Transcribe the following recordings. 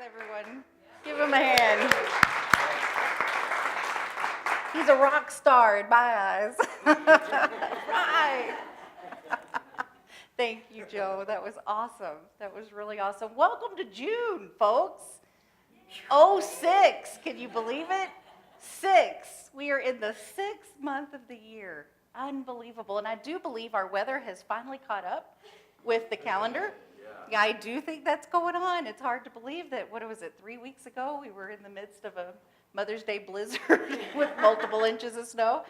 everyone. Give him a hand. He's a rock star in my eyes. Right. Thank you, Joe. That was awesome. That was really awesome. Welcome to June, folks. Oh, 6. Can you believe it? 6. We are in the 6th month of the year. Unbelievable. And I do believe our weather has finally caught up with the calendar. Yeah, I do think that's going on. It's hard to believe that, what was it, 3 weeks ago, we were in the midst of a Mother's Day blizzard with multiple inches of snow.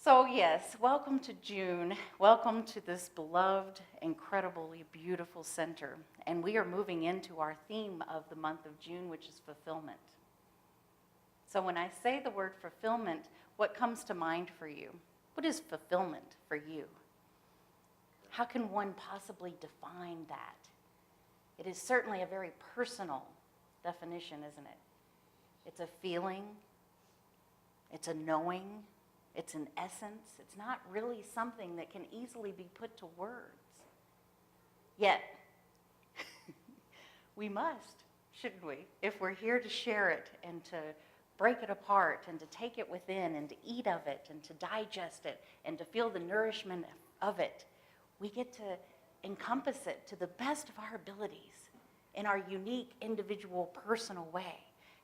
So yes, welcome to June. Welcome to this beloved, incredibly beautiful center. And we are moving into our theme of the month of June, which is fulfillment. So when I say the word fulfillment, what comes to mind for you? What is fulfillment for you? How can one possibly define that? It is certainly a very personal definition, isn't it? It's a feeling, it's a knowing, it's an essence. It's not really something that can easily be put to words. Yet, we must, shouldn't we? If we're here to share it and to break it apart and to take it within and to eat of it and to digest it and to feel the nourishment of it, we get to encompass it to the best of our abilities in our unique, individual, personal way.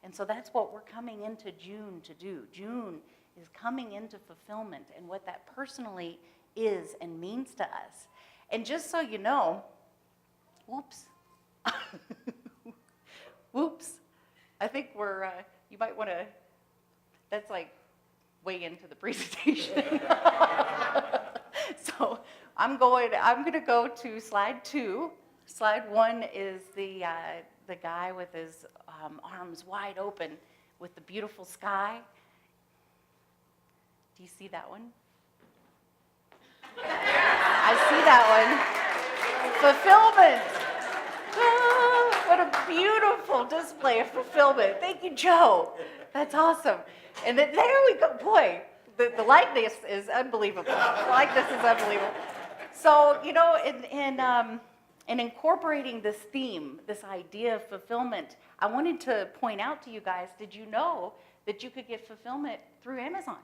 And so that's what we're coming into June to do. June is coming into fulfillment and what that personally is and means to us. And just so you know, whoops, I think you might want to, that's like way into the presentation. So I'm going to go to slide 2. Slide 1 is the guy with his arms wide open with the beautiful sky. Do you see that one? I see that one. Fulfillment. Ah, what a beautiful display of fulfillment. Thank you, Joe. That's awesome. And then there we go. Boy, the likeness is unbelievable. The likeness is unbelievable. So, you know, in incorporating this theme, this idea of fulfillment, I wanted to point out to you guys, did you know that you could get fulfillment through Amazon?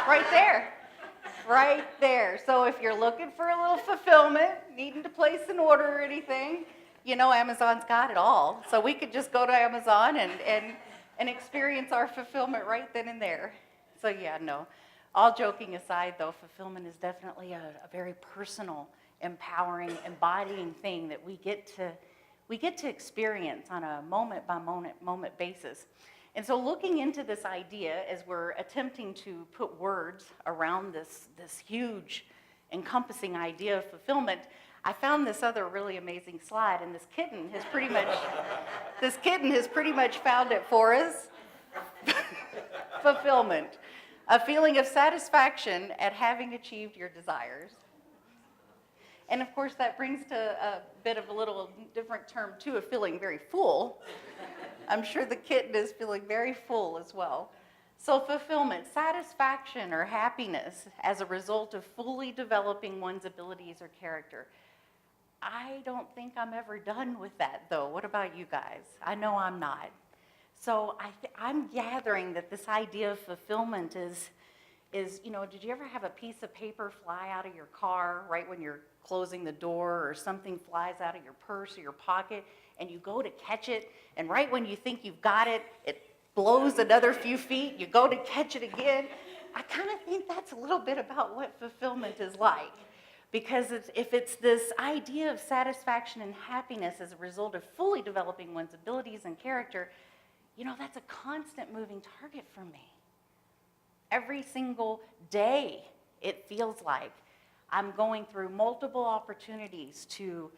Right there. Right there. So if you're looking for a little fulfillment, needing to place an order or anything, you know Amazon's got it all. So we could just go to Amazon and experience our fulfillment right then and there. So yeah, no. All joking aside, though, fulfillment is definitely a very personal, empowering, embodying thing that we get to experience on a moment basis. And so looking into this idea as we're attempting to put words around this huge, encompassing idea of fulfillment, I found this other really amazing slide, and this kitten has pretty much found it for us. Fulfillment. A feeling of satisfaction at having achieved your desires. And of course, that brings to a bit of a little different term too, of feeling very full. I'm sure the kitten is feeling very full as well. So fulfillment, satisfaction or happiness as a result of fully developing one's abilities or character. I don't think I'm ever done with that though. What about you guys? I know I'm not. So I'm gathering that this idea of fulfillment is, you know, did you ever have a piece of paper fly out of your car right when you're closing the door, or something flies out of your purse or your pocket and you go to catch it, and right when you think you've got it, it blows another few feet, you go to catch it again? I kind of think that's a little bit about what fulfillment is like. Because if it's this idea of satisfaction and happiness as a result of fully developing one's abilities and character, you know, that's a constant moving target for me. Every single day, it feels like I'm going through multiple opportunities to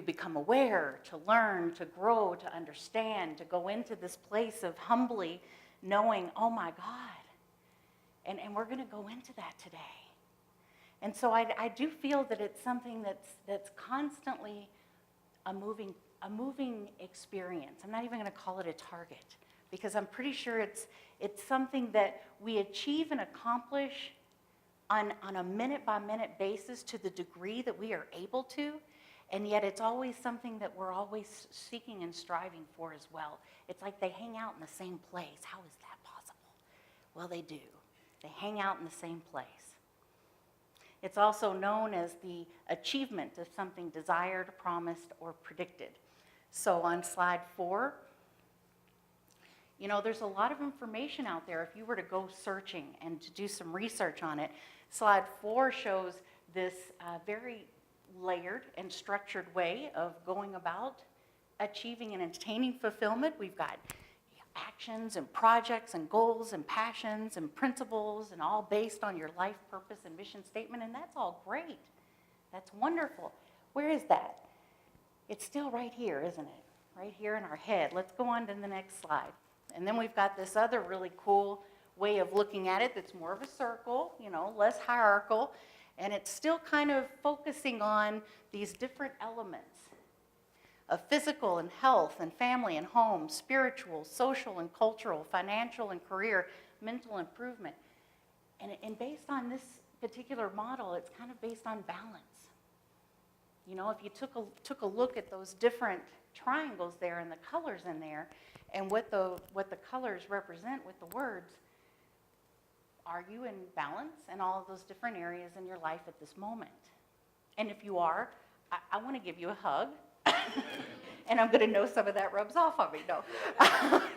become aware, to learn, to grow, to understand, to go into this place of humbly knowing, oh my God. And we're going to go into that today. And so I do feel that it's something that's constantly a moving experience. I'm not even going to call it a target, because I'm pretty sure it's something that we achieve and accomplish on a minute-by-minute basis to the degree that we are able to. And yet it's always something that we're always seeking and striving for as well. It's like they hang out in the same place. How is that possible? Well, they do. They hang out in the same place. It's also known as the achievement of something desired, promised, or predicted. So on slide 4, there's a lot of information out there if you were to go searching and to do some research on it. Slide 4 shows this very layered and structured way of going about achieving and attaining fulfillment. We've got actions and projects and goals and passions and principles, and all based on your life purpose and mission statement, and that's all great. That's wonderful. Where is that? It's still right here, isn't it? Right here in our head. Let's go on to the next slide. And then we've got this other really cool way of looking at it that's more of a circle, less hierarchical, and it's still kind of focusing on these different elements of physical and health and family and home, spiritual, social and cultural, financial and career, mental improvement. And based on this particular model, it's kind of based on balance. If you took a look at those different triangles there and the colors in there, and what the colors represent with the words, are you in balance in all of those different areas in your life at this moment? And if you are, I want to give you a hug. And I'm going to know some of that rubs off on me. No.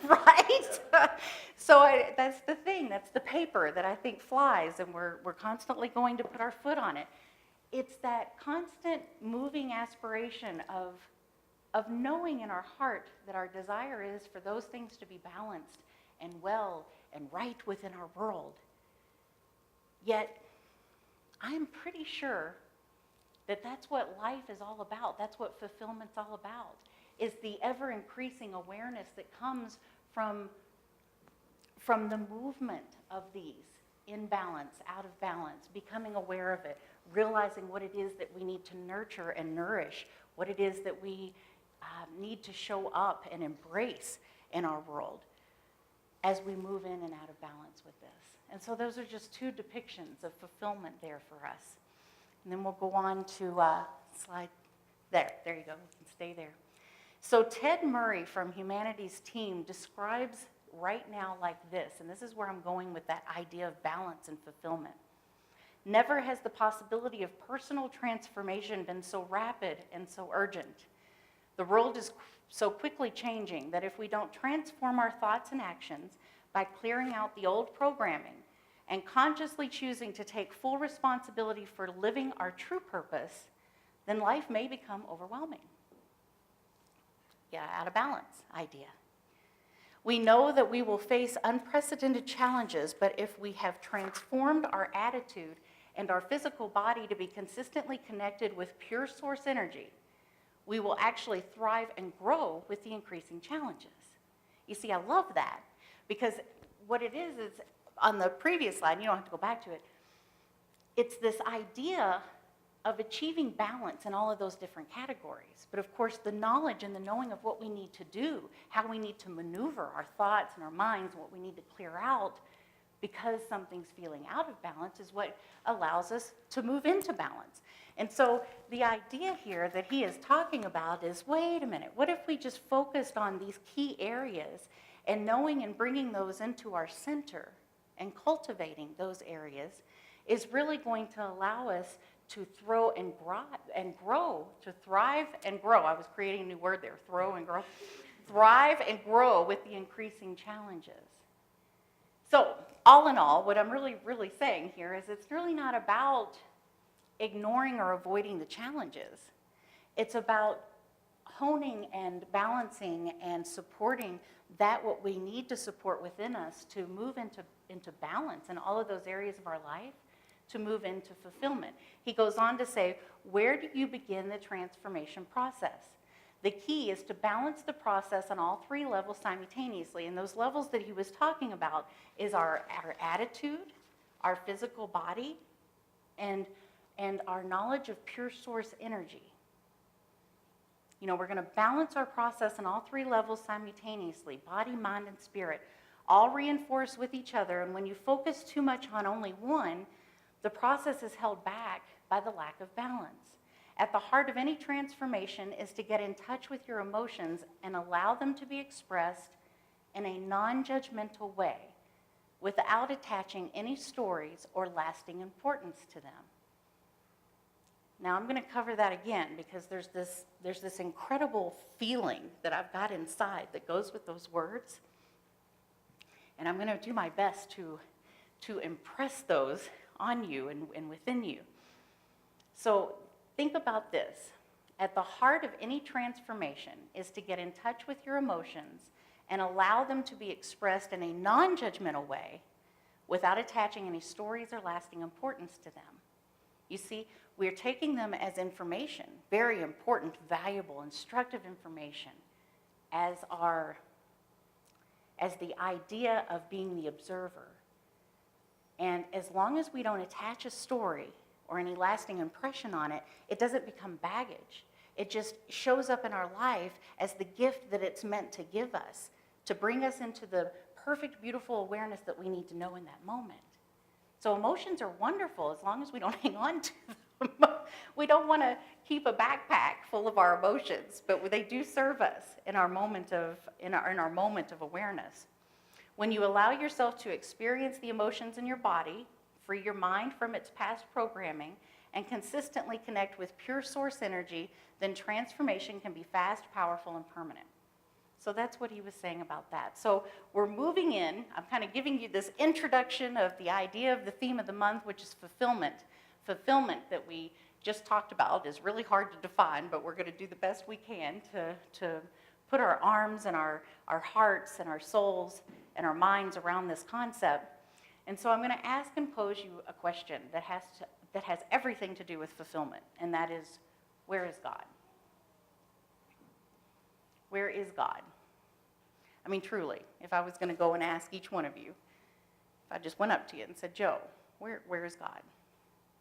Right? So that's the thing. That's the paper that I think flies, and we're constantly going to put our foot on it. It's that constant moving aspiration of knowing in our heart that our desire is for those things to be balanced and well and right within our world. Yet, I'm pretty sure that that's what life is all about. That's what fulfillment's all about, is the ever-increasing awareness that comes from the movement of these, in balance, out of balance, becoming aware of it, realizing what it is that we need to nurture and nourish, what it is that we need to show up and embrace in our world as we move in and out of balance with this. And so those are just 2 depictions of fulfillment there for us. And then we'll go on to slide, there you go, you can stay there. So Ted Murray from Humanity's Team describes right now like this, and this is where I'm going with that idea of balance and fulfillment. Never has the possibility of personal transformation been so rapid and so urgent. The world is so quickly changing that if we don't transform our thoughts and actions by clearing out the old programming and consciously choosing to take full responsibility for living our true purpose, then life may become overwhelming. Yeah, out of balance idea. We know that we will face unprecedented challenges, but if we have transformed our attitude and our physical body to be consistently connected with pure source energy, we will actually thrive and grow with the increasing challenges. You see, I love that, because what it is on the previous slide, you don't have to go back to it, it's this idea of achieving balance in all of those different categories. But of course, the knowledge and the knowing of what we need to do, how we need to maneuver our thoughts and our minds, what we need to clear out because something's feeling out of balance, is what allows us to move into balance. And so the idea here that he is talking about is, wait a minute, what if we just focused on these key areas and knowing and bringing those into our center and cultivating those areas is really going to allow us to thrive and grow. I was creating a new word there, throw and grow. Thrive and grow with the increasing challenges. So, all in all, what I'm really, really saying here is it's really not about ignoring or avoiding the challenges. It's about honing and balancing and supporting that what we need to support within us to move into balance in all of those areas of our life, to move into fulfillment. He goes on to say, where do you begin the transformation process? The key is to balance the process on all 3 levels simultaneously. And those levels that he was talking about is our attitude, our physical body, and our knowledge of pure source energy. We're going to balance our process on all 3 levels simultaneously, body, mind, and spirit, all reinforce with each other. And when you focus too much on only one, the process is held back by the lack of balance. At the heart of any transformation is to get in touch with your emotions and allow them to be expressed in a non-judgmental way without attaching any stories or lasting importance to them. Now I'm going to cover that again because there's this incredible feeling that I've got inside that goes with those words. And I'm going to do my best to impress those on you and within you. So think about this. At the heart of any transformation is to get in touch with your emotions and allow them to be expressed in a non-judgmental way without attaching any stories or lasting importance to them. You see, we're taking them as information, very important, valuable, instructive information, as the idea of being the observer. And as long as we don't attach a story or any lasting impression on it, it doesn't become baggage. It just shows up in our life as the gift that it's meant to give us, to bring us into the perfect, beautiful awareness that we need to know in that moment. So emotions are wonderful as long as we don't hang on to them. We don't want to keep a backpack full of our emotions, but they do serve us in our moment of awareness. When you allow yourself to experience the emotions in your body, free your mind from its past programming, and consistently connect with pure source energy, then transformation can be fast, powerful, and permanent. So that's what he was saying about that. So we're moving in. I'm kind of giving you this introduction of the idea of the theme of the month, which is fulfillment. Fulfillment that we just talked about is really hard to define, but we're going to do the best we can to put our arms and our hearts and our souls and our minds around this concept. And so I'm going to ask and pose you a question that has everything to do with fulfillment, and that is, where is God? Where is God? I mean, truly, if I was going to go and ask each one of you, if I just went up to you and said, Joe, where is God?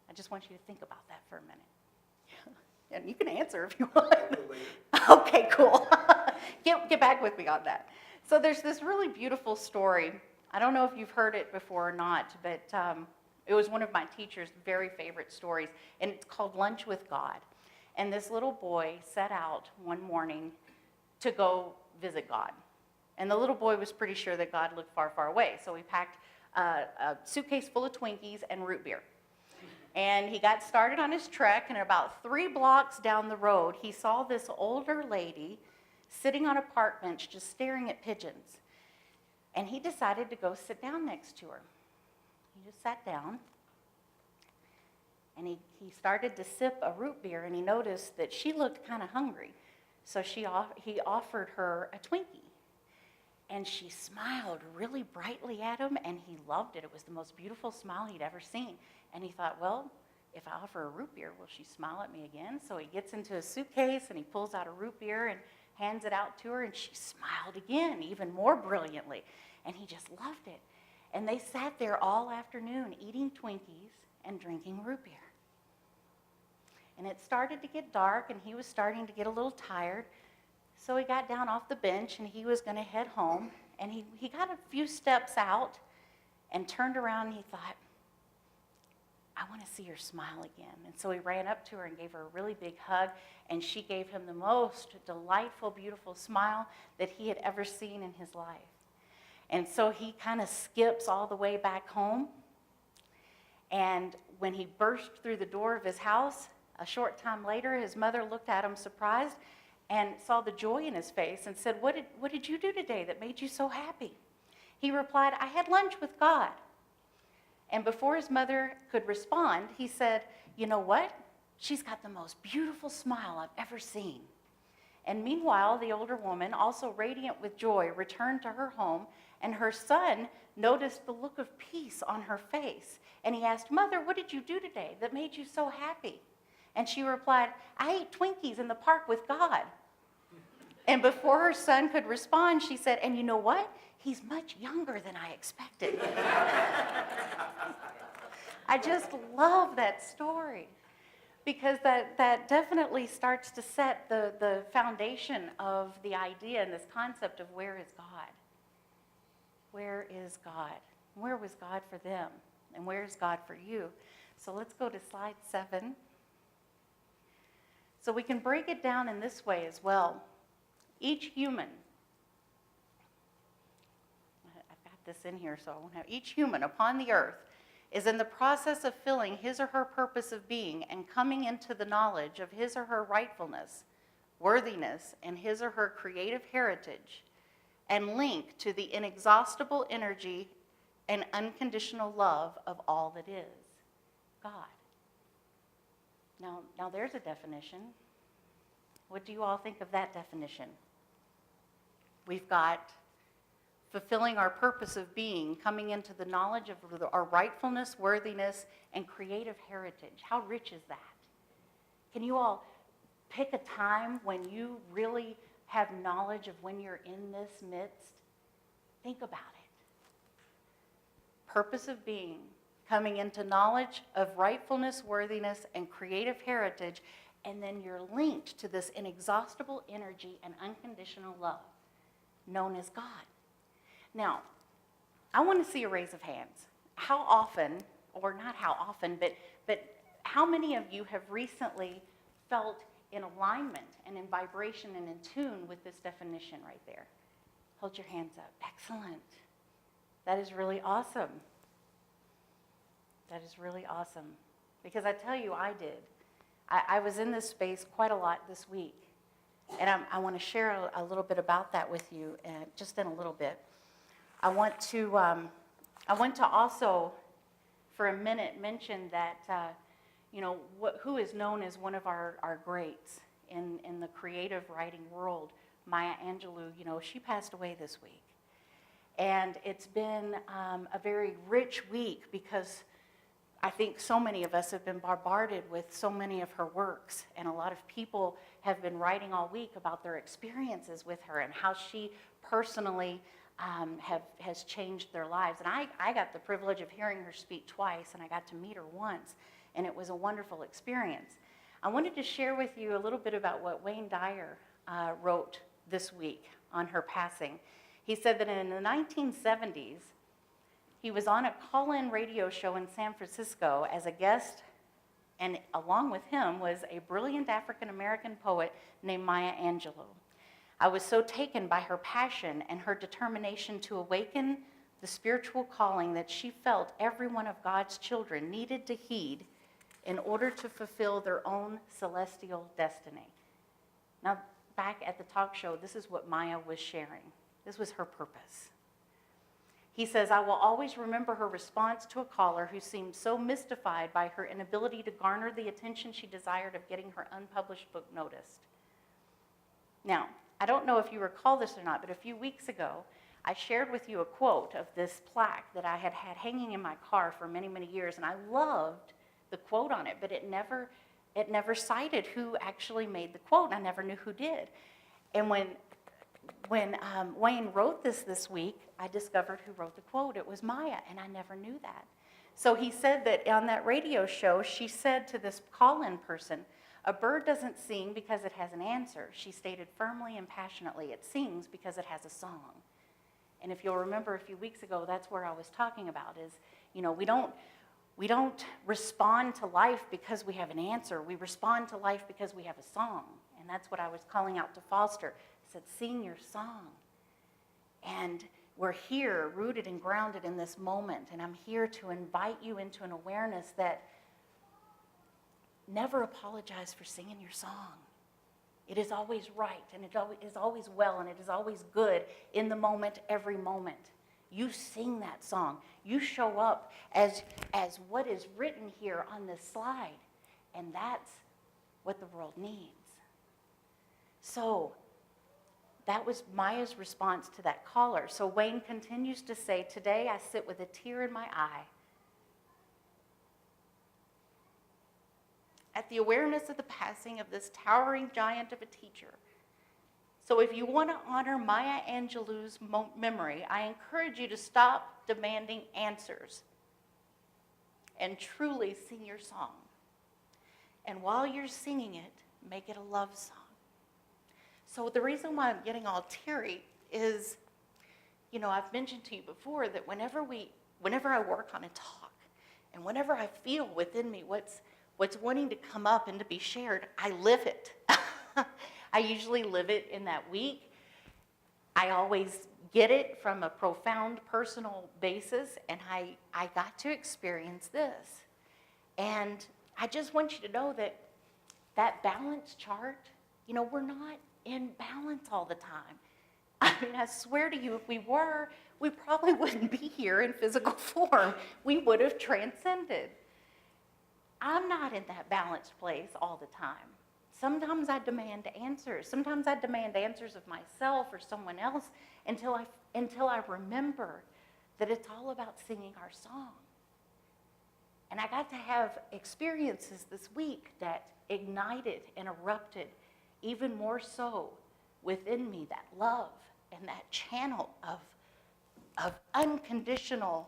I just want you to think about that for a minute. And you can answer if you want. Okay, cool. Get back with me on that. So there's this really beautiful story. I don't know if you've heard it before or not, but it was one of my teacher's very favorite stories, and it's called Lunch with God. And this little boy set out one morning to go visit God. And the little boy was pretty sure that God lived far, far away. So he packed a suitcase full of Twinkies and root beer. And he got started on his trek, and about 3 blocks down the road, he saw this older lady sitting on a park bench just staring at pigeons. And he decided to go sit down next to her. He just sat down, and he started to sip a root beer, and he noticed that she looked kind of hungry. So he offered her a Twinkie. And she smiled really brightly at him, and he loved it. It was the most beautiful smile he'd ever seen. And he thought, well, if I offer a root beer, will she smile at me again? So he gets into his suitcase, and he pulls out a root beer and hands it out to her, and she smiled again, even more brilliantly. And he just loved it. And they sat there all afternoon eating Twinkies and drinking root beer. And it started to get dark, and he was starting to get a little tired. So he got down off the bench, and he was going to head home. And he got a few steps out and turned around, and he thought, I want to see her smile again. And so he ran up to her and gave her a really big hug, and she gave him the most delightful, beautiful smile that he had ever seen in his life. And so he kind of skips all the way back home. And when he burst through the door of his house, a short time later, his mother looked at him surprised and saw the joy in his face and said, what did you do today that made you so happy? He replied, I had lunch with God. And before his mother could respond, he said, you know what? She's got the most beautiful smile I've ever seen. And meanwhile, the older woman, also radiant with joy, returned to her home, and her son noticed the look of peace on her face. And he asked, Mother, what did you do today that made you so happy? And she replied, I ate Twinkies in the park with God. And before her son could respond, she said, and you know what? He's much younger than I expected. I just love that story because that definitely starts to set the foundation of the idea and this concept of where is God? Where is God? Where was God for them? And where is God for you? So let's go to slide 7. So we can break it down in this way as well. Each human, I've got this in here, so I won't have, each human upon the earth is in the process of filling his or her purpose of being and coming into the knowledge of his or her rightfulness, worthiness, and his or her creative heritage, and link to the inexhaustible energy and unconditional love of all that is, God. Now there's a definition. What do you all think of that definition? We've got fulfilling our purpose of being, coming into the knowledge of our rightfulness, worthiness, and creative heritage. How rich is that? Can you all pick a time when you really have knowledge of when you're in this midst? Think about it. Purpose of being, coming into knowledge of rightfulness, worthiness, and creative heritage, and then you're linked to this inexhaustible energy and unconditional love known as God. Now, I want to see a raise of hands. How often, or not how often, but how many of you have recently felt in alignment and in vibration and in tune with this definition right there? Hold your hands up. Excellent. That is really awesome. That is really awesome. Because I tell you, I did. I was in this space quite a lot this week. And I want to share a little bit about that with you just in a little bit. I want to also, for a minute, mention that, who is known as one of our greats in the creative writing world, Maya Angelou. She passed away this week. And it's been a very rich week because I think so many of us have been bombarded with so many of her works, and a lot of people have been writing all week about their experiences with her and how she personally has changed their lives. And I got the privilege of hearing her speak twice, and I got to meet her once, and it was a wonderful experience. I wanted to share with you a little bit about what Wayne Dyer wrote this week on her passing. He said that in the 1970s, he was on a call-in radio show in San Francisco as a guest, and along with him was a brilliant African-American poet named Maya Angelou. I was so taken by her passion and her determination to awaken the spiritual calling that she felt every one of God's children needed to heed in order to fulfill their own celestial destiny. Now, back at the talk show, this is what Maya was sharing. This was her purpose. He says, I will always remember her response to a caller who seemed so mystified by her inability to garner the attention she desired of getting her unpublished book noticed. Now, I don't know if you recall this or not, but a few weeks ago, I shared with you a quote of this plaque that I had hanging in my car for many, many years, and I loved the quote on it, but it never cited who actually made the quote, and I never knew who did. And when Wayne wrote this week, I discovered who wrote the quote. It was Maya, and I never knew that. So he said that on that radio show, she said to this call-in person, a bird doesn't sing because it has an answer. She stated firmly and passionately, it sings because it has a song. And if you'll remember a few weeks ago, that's where I was talking about is, we don't respond to life because we have an answer. We respond to life because we have a song. And that's what I was calling out to Foster. I said, sing your song. And we're here, rooted and grounded in this moment. And I'm here to invite you into an awareness that never apologize for singing your song. It is always right, and it is always well, and it is always good in the moment, every moment. You sing that song. You show up as what is written here on this slide, and that's what the world needs. So that was Maya's response to that caller. So Wayne continues to say, today I sit with a tear in my eye at the awareness of the passing of this towering giant of a teacher. So if you want to honor Maya Angelou's memory, I encourage you to stop demanding answers and truly sing your song. And while you're singing it, make it a love song. So the reason why I'm getting all teary is, I've mentioned to you before that whenever I work on a talk, and whenever I feel within me what's what's wanting to come up and to be shared, I live it. I usually live it in that week. I always get it from a profound personal basis, and I got to experience this. And I just want you to know that that balance chart, we're not in balance all the time. I mean, I swear to you, if we were, we probably wouldn't be here in physical form. We would have transcended. I'm not in that balanced place all the time. Sometimes I demand answers. Sometimes I demand answers of myself or someone else until I remember that it's all about singing our song. And I got to have experiences this week that ignited and erupted even more so within me, that love and that channel of unconditional,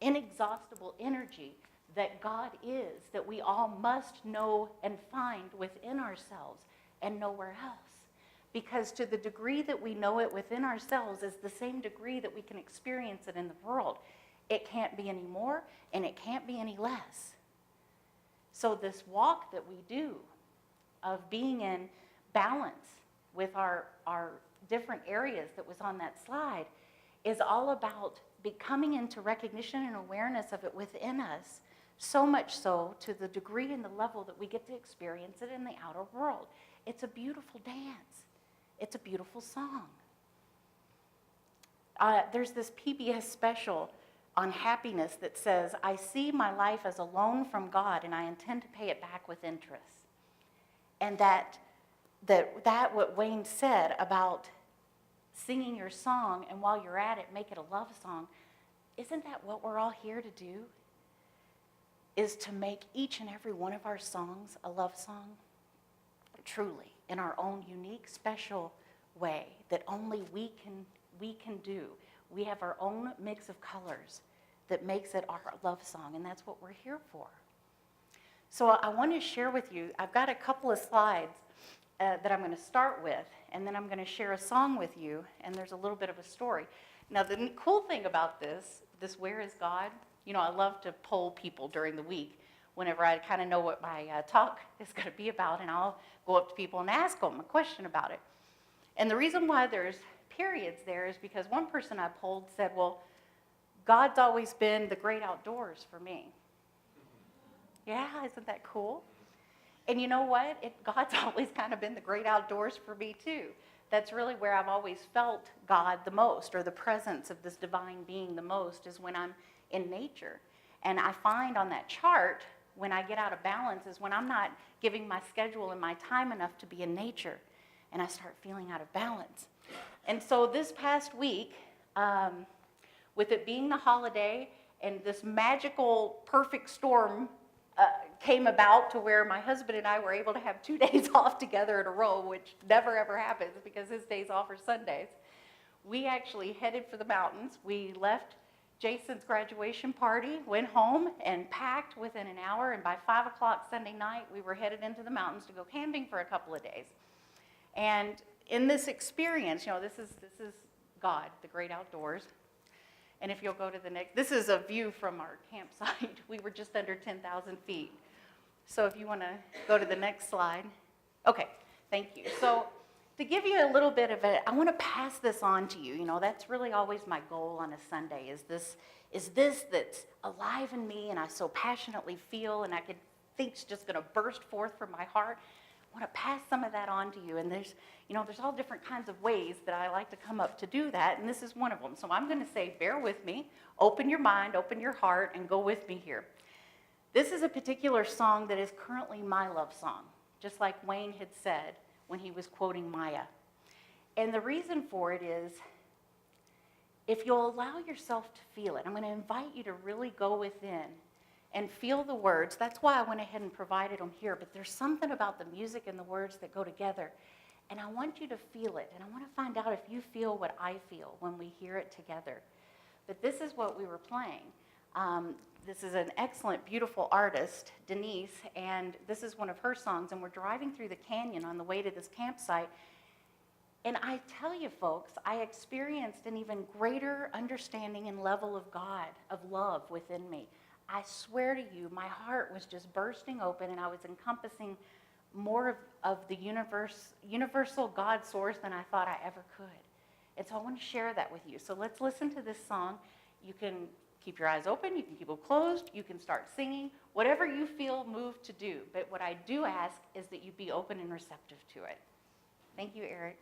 inexhaustible energy that God is, that we all must know and find within ourselves and nowhere else. Because to the degree that we know it within ourselves is the same degree that we can experience it in the world. It can't be any more and it can't be any less. So this walk that we do of being in balance with our different areas that was on that slide is all about becoming into recognition and awareness of it within us, so much so to the degree and the level that we get to experience it in the outer world. It's a beautiful dance. It's a beautiful song. There's this PBS special on happiness that says, I see my life as a loan from God and I intend to pay it back with interest. And that what Wayne said about singing your song and while you're at it, make it a love song, isn't that what we're all here to do? Is to make each and every one of our songs a love song, truly, in our own unique, special way that only we can do. We have our own mix of colors that makes it our love song, and that's what we're here for. So I want to share with you, I've got a couple of slides that I'm going to start with, and then I'm going to share a song with you, and there's a little bit of a story. Now, the cool thing about this Where is God? I love to poll people during the week whenever I kind of know what my talk is going to be about, and I'll go up to people and ask them a question about it. And the reason why there's periods there is because one person I polled said, well, God's always been the great outdoors for me. Yeah, isn't that cool? And you know what? God's always kind of been the great outdoors for me too. That's really where I've always felt God the most, or the presence of this divine being the most, is when I'm in nature. And I find on that chart, when I get out of balance, is when I'm not giving my schedule and my time enough to be in nature, and I start feeling out of balance. And so this past week, with it being the holiday and this magical perfect storm came about to where my husband and I were able to have 2 days off together in a row, which never ever happens because his days off are Sundays. We actually headed for the mountains. We left Jason's graduation party, went home and packed within an hour, and by 5 o'clock Sunday night, we were headed into the mountains to go camping for a couple of days. And in this experience, this is God, the great outdoors. And if you'll go to the next, this is a view from our campsite. We were just under 10,000 feet. So if you want to go to the next slide. Okay, thank you. So to give you a little bit of it, I want to pass this on to you. That's really always my goal on a Sunday, is this that's alive in me and I so passionately feel and I could think's just going to burst forth from my heart. I want to pass some of that on to you. And there's all different kinds of ways that I like to come up to do that, and this is one of them. So I'm going to say, bear with me, open your mind, open your heart, and go with me here. This is a particular song that is currently my love song, just like Wayne had said when he was quoting Maya. And the reason for it is, if you'll allow yourself to feel it, I'm going to invite you to really go within and feel the words. That's why I went ahead and provided them here, but there's something about the music and the words that go together. And I want you to feel it, and I want to find out if you feel what I feel when we hear it together. But this is what we were playing. This is an excellent, beautiful artist, Denise, and this is one of her songs, and we're driving through the canyon on the way to this campsite. And I tell you, folks, I experienced an even greater understanding and level of God, of love within me. I swear to you, my heart was just bursting open, and I was encompassing more of the universal God source than I thought I ever could. And so I want to share that with you. So let's listen to this song. You can keep your eyes open, you can keep them closed, you can start singing, whatever you feel moved to do. But what I do ask is that you be open and receptive to it. Thank you, Eric.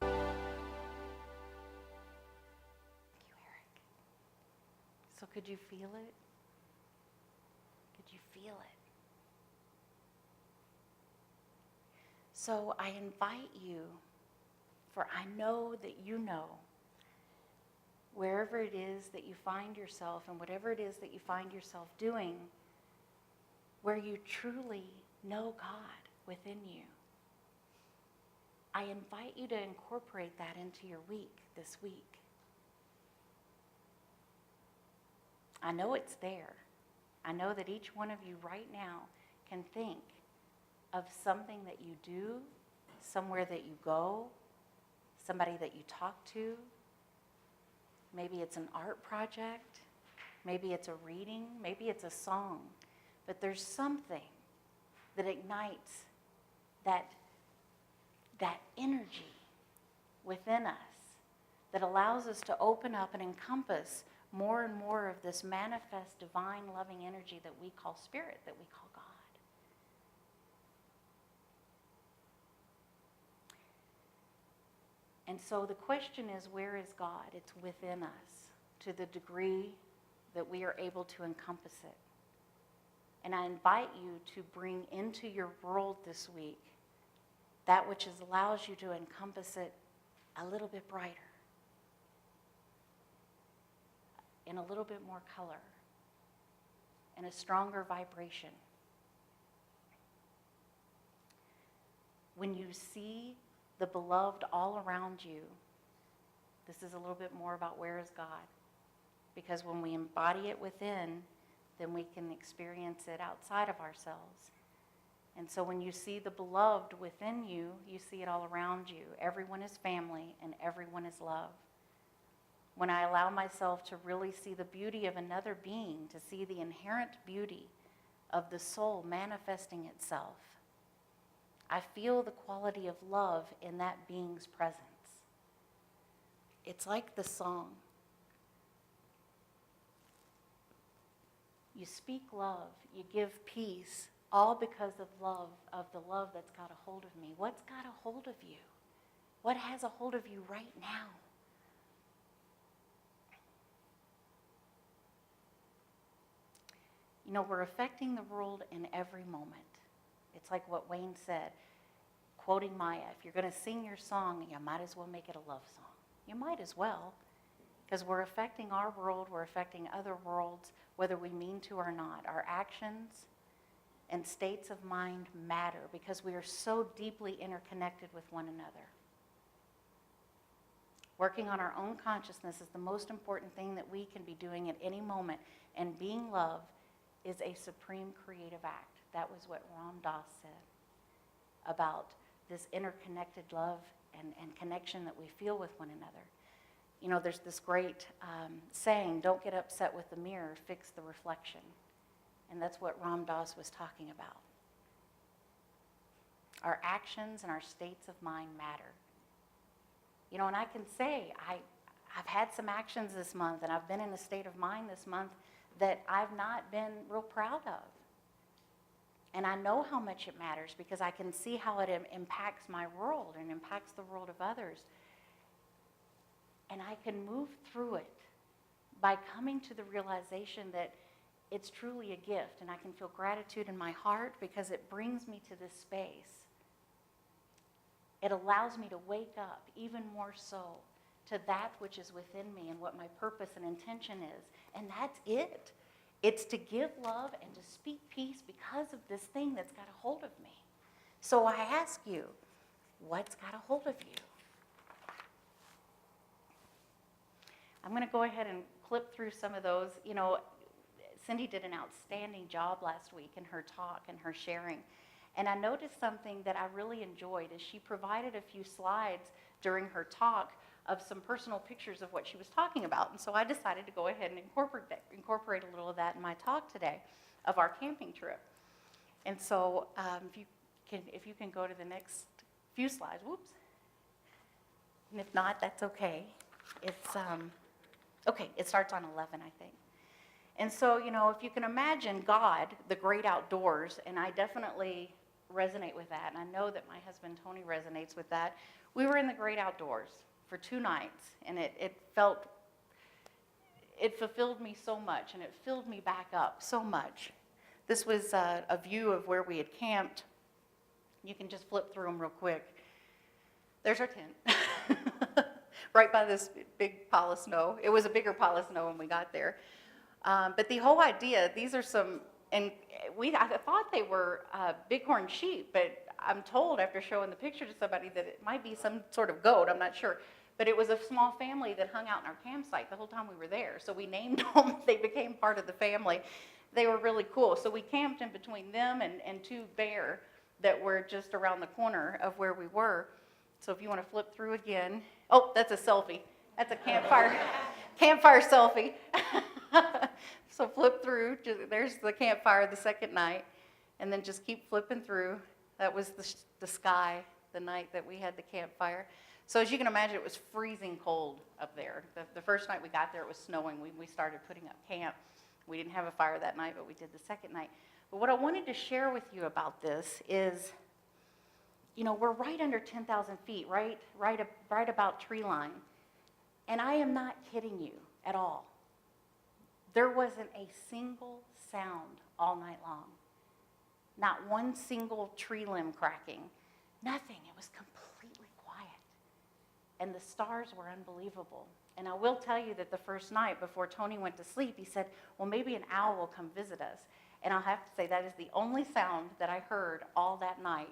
Thank you, Eric. So could you feel it? Could you feel it? So I invite you, for I know that you know, wherever it is that you find yourself and whatever it is that you find yourself doing, where you truly know God within you, I invite you to incorporate that into your week this week. I know it's there. I know that each one of you right now can think of something that you do, somewhere that you go, somebody that you talk to. Maybe it's an art project, maybe it's a reading, maybe it's a song, but there's something that ignites that energy within us that allows us to open up and encompass more and more of this manifest divine loving energy that we call spirit, that we call God. And so the question is, where is God? It's within us to the degree that we are able to encompass it. And I invite you to bring into your world this week that which allows you to encompass it a little bit brighter, in a little bit more color, in a stronger vibration. When you see the beloved all around you, this is a little bit more about where is God. Because when we embody it within, then we can experience it outside of ourselves. And so when you see the beloved within you, you see it all around you. Everyone is family and everyone is love. When I allow myself to really see the beauty of another being, to see the inherent beauty of the soul manifesting itself, I feel the quality of love in that being's presence. It's like the song. You speak love, you give peace, all because of love, of the love that's got a hold of me. What's got a hold of you? What has a hold of you right now? You know, we're affecting the world in every moment. It's like what Wayne said, quoting Maya, if you're going to sing your song, you might as well make it a love song. You might as well, because we're affecting our world, we're affecting other worlds, whether we mean to or not. Our actions and states of mind matter because we are so deeply interconnected with one another. Working on our own consciousness is the most important thing that we can be doing at any moment, and being love is a supreme creative act. That was what Ram Dass said about this interconnected love and connection that we feel with one another. You know, there's this great saying, don't get upset with the mirror, fix the reflection. And that's what Ram Dass was talking about. Our actions and our states of mind matter. You know, and I can say, I've had some actions this month, and I've been in a state of mind this month that I've not been real proud of. And I know how much it matters because I can see how it impacts my world and impacts the world of others. And I can move through it by coming to the realization that it's truly a gift, and I can feel gratitude in my heart because it brings me to this space. It allows me to wake up even more so to that which is within me and what my purpose and intention is. And that's it. It's to give love and to speak peace because of this thing that's got a hold of me. So I ask you, what's got a hold of you? I'm going to go ahead and clip through some of those. You know, Cindy did an outstanding job last week in her talk and her sharing. And I noticed something that I really enjoyed is she provided a few slides during her talk of some personal pictures of what she was talking about. And so I decided to go ahead and incorporate a little of that in my talk today of our camping trip. And so if you can go to the next few slides, whoops. And if not, that's okay. It's, okay, it starts on 11, I think. And so, if you can imagine God, the great outdoors, and I definitely resonate with that, and I know that my husband Tony resonates with that. We were in the great outdoors for 2 nights, and it fulfilled me so much, and it filled me back up so much. This was a view of where we had camped. You can just flip through them real quick. There's our tent, right by this big pile of snow. It was a bigger pile of snow when we got there. But the whole idea, these are some, and I thought they were bighorn sheep, but I'm told after showing the picture to somebody that it might be some sort of goat, I'm not sure. But it was a small family that hung out in our campsite the whole time we were there. So we named them, they became part of the family. They were really cool. So we camped in between them and 2 bear that were just around the corner of where we were. So if you want to flip through again. Oh, that's a selfie. That's a campfire selfie. So flip through. There's the campfire the second night. And then just keep flipping through. That was the sky the night that we had the campfire. So as you can imagine, it was freezing cold up there. The first night we got there, it was snowing. We started putting up camp. We didn't have a fire that night, but we did the second night. But what I wanted to share with you about this is, we're right under 10,000 feet, right about tree line. And I am not kidding you at all. There wasn't a single sound all night long. Not one single tree limb cracking. Nothing. It was completely quiet. And the stars were unbelievable. And I will tell you that the first night before Tony went to sleep, he said, well, maybe an owl will come visit us. And I'll have to say that is the only sound that I heard all that night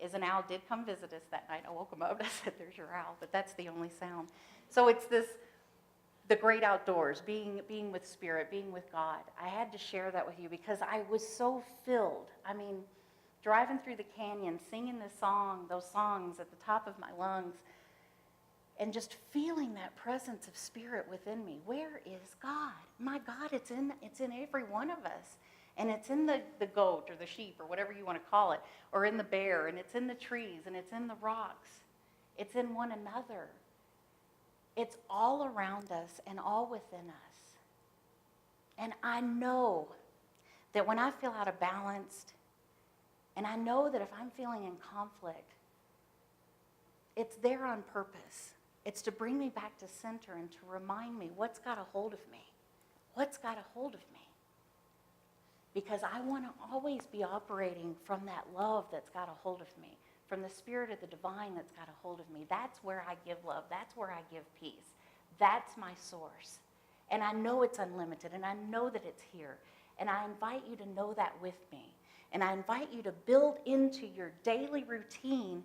is an owl did come visit us that night. I woke him up and I said, there's your owl. But that's the only sound. So it's the great outdoors, being with Spirit, being with God. I had to share that with you because I was so filled. I mean, driving through the canyon, singing those songs at the top of my lungs, and just feeling that presence of Spirit within me. Where is God? My God, it's in every one of us. And it's in the goat or the sheep or whatever you want to call it, or in the bear, and it's in the trees, and it's in the rocks. It's in one another. It's all around us and all within us. And I know that when I feel out of balance, and I know that if I'm feeling in conflict, it's there on purpose. It's to bring me back to center and to remind me what's got a hold of me. What's got a hold of me? Because I want to always be operating from that love that's got a hold of me, from the Spirit of the divine that's got a hold of me. That's where I give love. That's where I give peace. That's my source. And I know it's unlimited, and I know that it's here. And I invite you to know that with me. And I invite you to build into your daily routine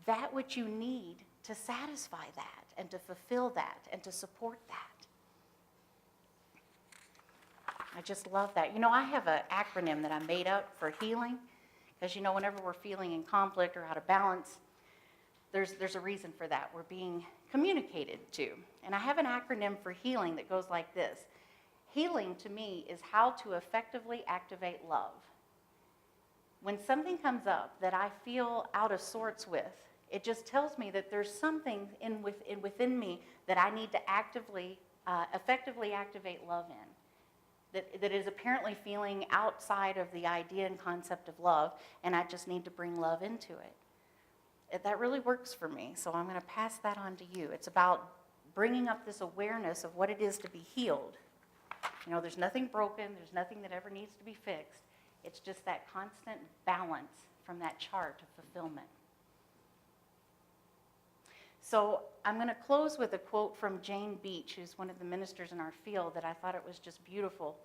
that which you need to satisfy that and to fulfill that and to support that. I just love that. I have an acronym that I made up for healing, because whenever we're feeling in conflict or out of balance, there's a reason for that. We're being communicated to. And I have an acronym for healing that goes like this. Healing to me is how to effectively activate love. When something comes up that I feel out of sorts with, it just tells me that there's something within me that I need to effectively activate love in. That is apparently feeling outside of the idea and concept of love, and I just need to bring love into it. That really works for me, so I'm going to pass that on to you. It's about bringing up this awareness of what it is to be healed. There's nothing broken, there's nothing that ever needs to be fixed. It's just that constant balance from that chart of fulfillment. So I'm going to close with a quote from Jane Beach, who's one of the ministers in our field, that I thought it was just beautiful.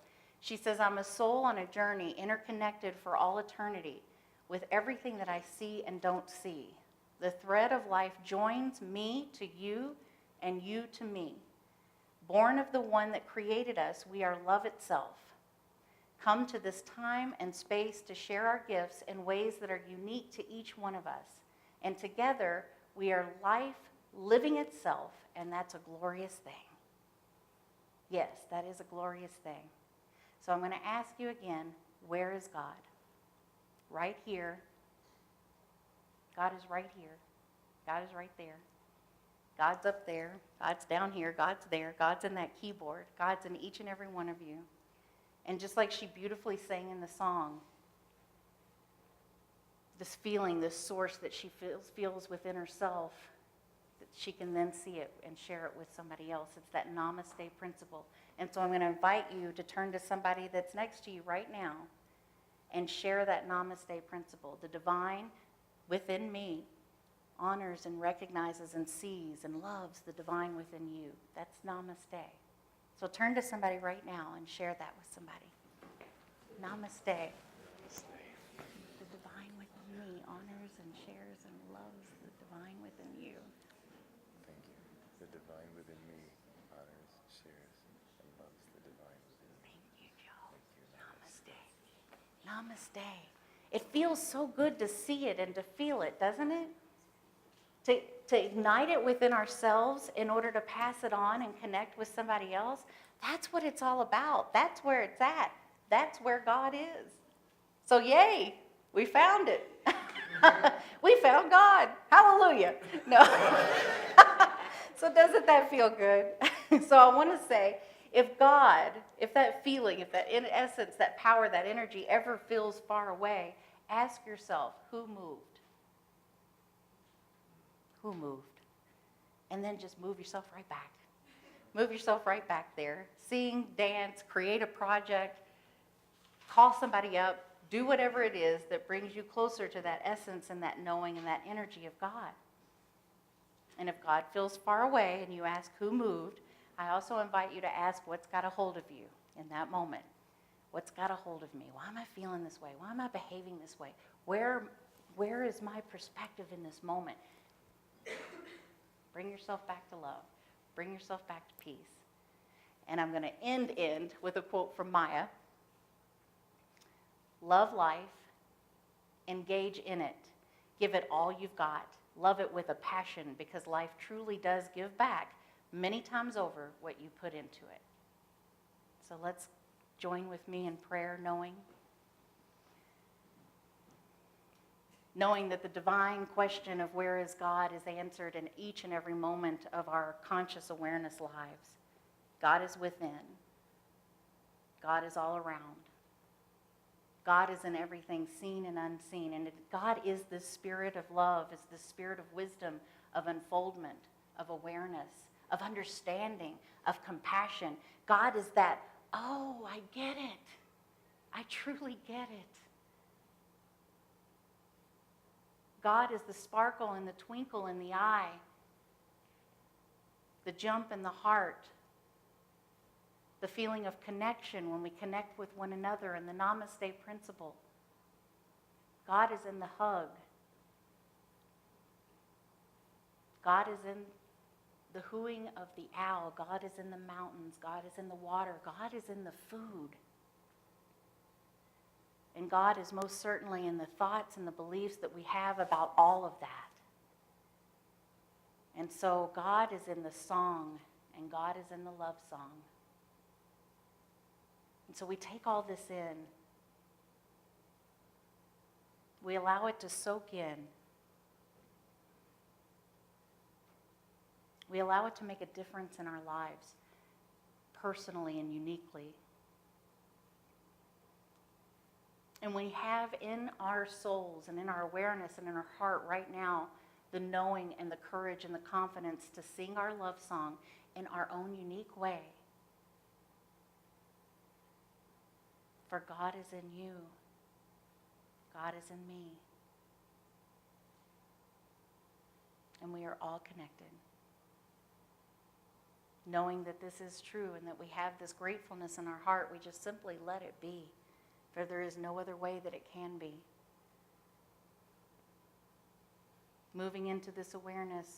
She says, I'm a soul on a journey interconnected for all eternity with everything that I see and don't see. The thread of life joins me to you and you to me. Born of the one that created us, we are love itself. come to this time and space to share our gifts in ways that are unique to each one of us. And together, we are life living itself, and that's a glorious thing. Yes, that is a glorious thing. So I'm going to ask you again, where is God? Right here. God is right here. God is right there. God's up there. God's down here. God's there. God's in that keyboard. God's in each and every one of you. And just like she beautifully sang in the song, this feeling, this source that she feels within herself, that she can then see it and share it with somebody else. It's that namaste principle. And so I'm going to invite you to turn to somebody that's next to you right now and share that namaste principle. The divine within me honors and recognizes and sees and loves the divine within you. That's namaste. So turn to somebody right now and share that with somebody. Namaste. The divine within me honors and shares and loves the divine within you. Thank you. The divine within me honors, shares, and loves the divine within me. Thank you, Joe. Namaste. Namaste. It feels so good to see it and to feel it, doesn't it? To ignite it within ourselves in order to pass it on and connect with somebody else, that's what it's all about. That's where it's at. That's where God is. So yay, we found it. We found God. Hallelujah. No. So doesn't that feel good? So I want to say, if God, if that feeling, if that in essence, that power, that energy ever feels far away, ask yourself, who moved? Who moved? And then just move yourself right back. Move yourself right back there. Sing, dance, create a project, call somebody up, do whatever it is that brings you closer to that essence and that knowing and that energy of God. And if God feels far away and you ask who moved, I also invite you to ask what's got a hold of you in that moment. What's got a hold of me? Why am I feeling this way? Why am I behaving this way? Where is my perspective in this moment? Bring yourself back to love. Bring yourself back to peace. And I'm going to end with a quote from Maya. Love life. Engage in it. Give it all you've got. Love it with a passion, because life truly does give back many times over what you put into it. So let's join with me in prayer, knowing that the divine question of where is God is answered in each and every moment of our conscious awareness lives. God is within. God is all around. God is in everything seen and unseen. And God is the spirit of love, is the spirit of wisdom, of unfoldment, of awareness, of understanding, of compassion. God is that, oh, I get it. I truly get it. God is the sparkle and the twinkle in the eye, the jump in the heart, the feeling of connection when we connect with one another, and the namaste principle. God is in the hug. God is in the hooing of the owl. God is in the mountains. God is in the water. God is in the food. And God is most certainly in the thoughts and the beliefs that we have about all of that. And so God is in the song, and God is in the love song. And so we take all this in. We allow it to soak in. We allow it to make a difference in our lives, personally and uniquely. And we have in our souls and in our awareness and in our heart right now the knowing and the courage and the confidence to sing our love song in our own unique way. For God is in you. God is in me. And we are all connected. Knowing that this is true and that we have this gratefulness in our heart, we just simply let it be. For there is no other way that it can be. Moving into this awareness